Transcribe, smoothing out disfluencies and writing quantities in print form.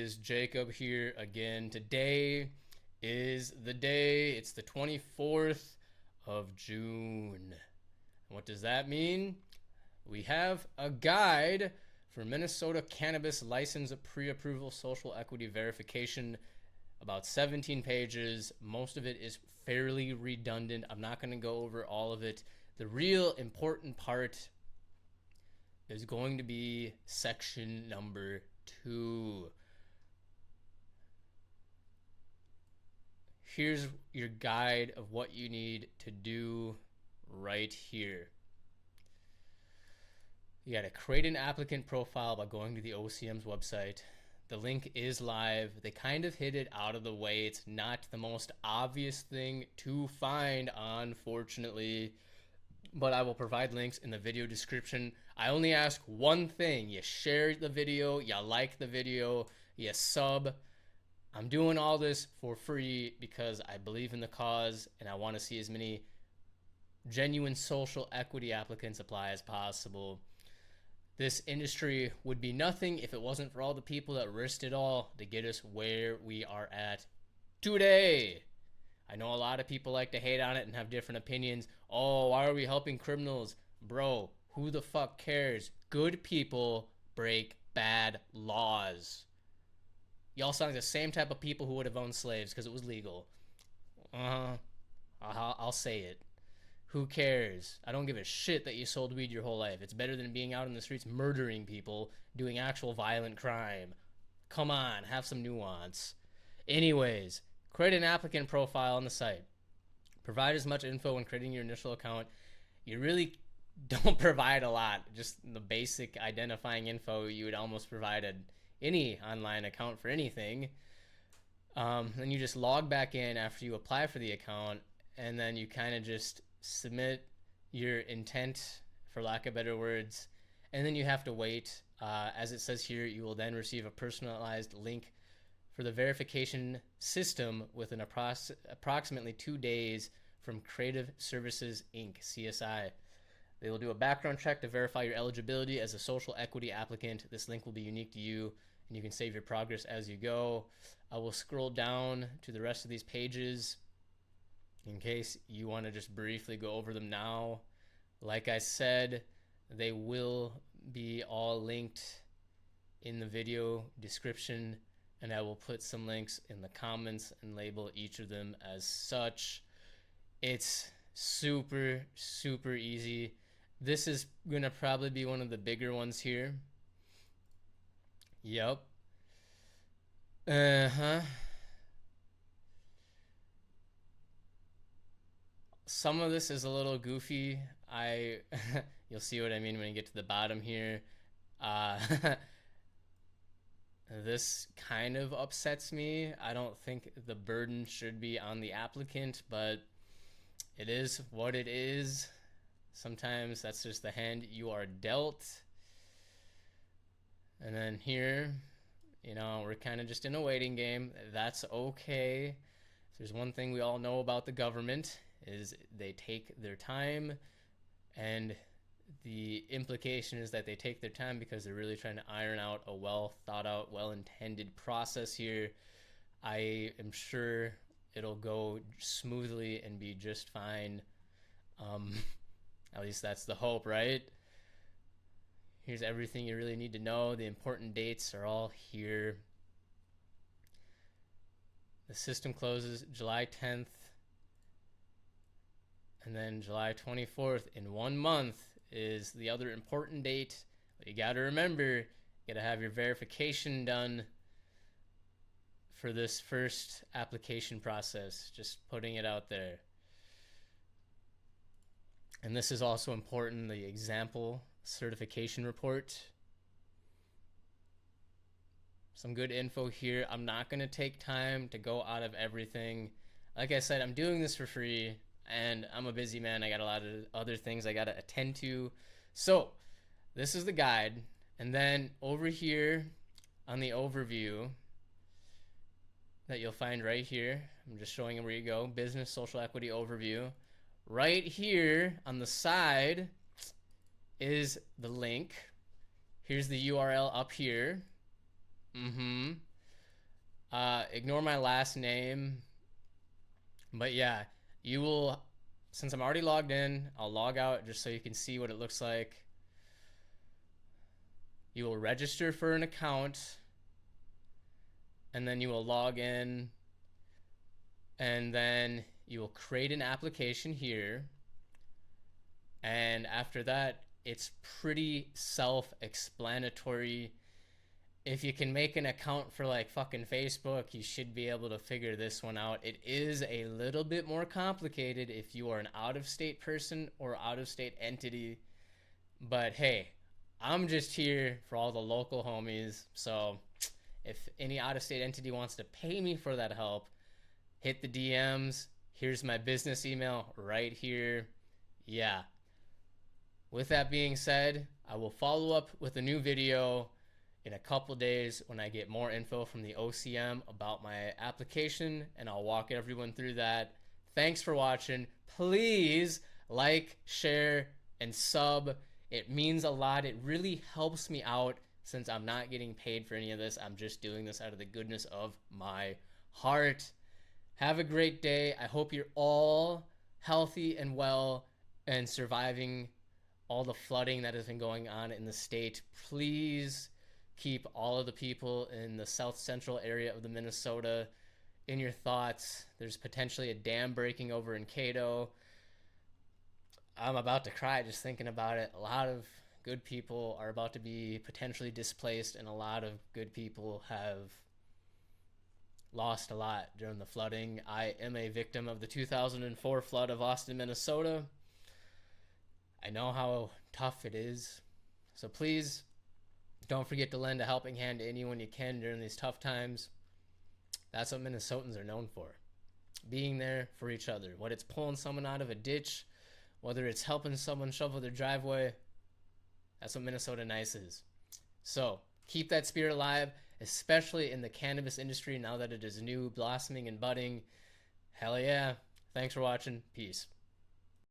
is Jacob here again. Today is the day. It's the 24th of June. What does that mean? We have a guide for Minnesota Cannabis License Pre-Approval Social Equity Verification. About 17 pages. Most of it is fairly redundant. I'm not going to go over all of it. The real important part is going to be section number 2. Here's your guide of what you need to do right here. You got to create an applicant profile by going to the OCM's website. The link is live. They kind of hid it out of the way. It's not the most obvious thing to find, unfortunately, but I will provide links in the video description. I only ask one thing. You share the video, you like the video, you sub. I'm doing all this for free because I believe in the cause and I want to see as many genuine social equity applicants apply as possible. This industry would be nothing if it wasn't for all the people that risked it all to get us where we are at today. I know a lot of people like to hate on it and have different opinions. Oh, why are we helping criminals? Bro, who the fuck cares? Good people break bad laws. Y'all sound like the same type of people who would have owned slaves because it was legal. I'll say it. Who cares? I don't give a shit that you sold weed your whole life. It's better than being out in the streets murdering people, doing actual violent crime. Come on, have some nuance. Anyways, create an applicant profile on the site. Provide as much info when creating your initial account. You really don't provide a lot. Just the basic identifying info you would almost provide at any online account for anything. Then you just log back in after you apply for the account, and then you kind of just submit your intent, for lack of better words, and then you have to wait. As it says here, you will then receive a personalized link for the verification system within approximately 2 days from Creative Services Inc., CSI. They will do a background check to verify your eligibility as a social equity applicant. This link will be unique to you, and you can save your progress as you go. I will scroll down to the rest of these pages in case you want to just briefly go over them now. Like I said, they will be all linked in the video description, and I will put some links in the comments and label each of them as such. It's super, super easy. This is going to probably be one of the bigger ones here. Yep. Some of this is a little goofy. You'll see what I mean when you get to the bottom here. This kind of upsets me. I don't think the burden should be on the applicant, but it is what it is. Sometimes that's just the hand you are dealt. And then here, we're kind of just in a waiting game. That's okay. If there's one thing we all know about the government, is they take their time, and the implication is that they take their time because they're really trying to iron out a well thought out, well intended process here. I am sure it'll go smoothly and be just fine. At least that's the hope, right? Here's everything you really need to know. The important dates are all here. The system closes July 10th. And then July 24th, in 1 month, is the other important date. But you got to remember, you got to have your verification done for this first application process. Just putting it out there. And this is also important, the example certification report. Some good info here. I'm not going to take time to go out of everything. Like I said, I'm doing this for free. And I'm a busy man. I got a lot of other things I got to attend to. So this is the guide. And then over here on the overview that you'll find right here, I'm just showing you where you go. Business Social Equity Overview. Right here on the side is the link. Here's the URL up here. Ignore my last name. But yeah, you will, since I'm already logged in, I'll log out just so you can see what it looks like. You will register for an account and then you will log in and then you will create an application here. And after that, it's pretty self-explanatory. If you can make an account for like fucking Facebook, you should be able to figure this one out. It is a little bit more complicated if you are an out-of-state person or out-of-state entity. But hey, I'm just here for all the local homies. So if any out-of-state entity wants to pay me for that help, hit the DMs. Here's my business email right here. Yeah. With that being said, I will follow up with a new video in a couple days when I get more info from the OCM about my application, and I'll walk everyone through that. Thanks for watching. Please like, share, and sub. It means a lot. It really helps me out since I'm not getting paid for any of this. I'm just doing this out of the goodness of my heart. Have a great day. I hope you're all healthy and well and surviving all the flooding that has been going on in the state. Please keep all of the people in the south central area of the Minnesota in your thoughts. There's potentially a dam breaking over in Cato. I'm about to cry just thinking about it. A lot of good people are about to be potentially displaced, and a lot of good people have lost a lot during the flooding. I am a victim of the 2004 flood of Austin, Minnesota. I know how tough it is. So please don't forget to lend a helping hand to anyone you can during these tough times. That's what Minnesotans are known for. Being there for each other. Whether it's pulling someone out of a ditch, whether it's helping someone shovel their driveway, that's what Minnesota Nice is. So keep that spirit alive, especially in the cannabis industry now that it is new, blossoming, and budding. Hell yeah. Thanks for watching. Peace.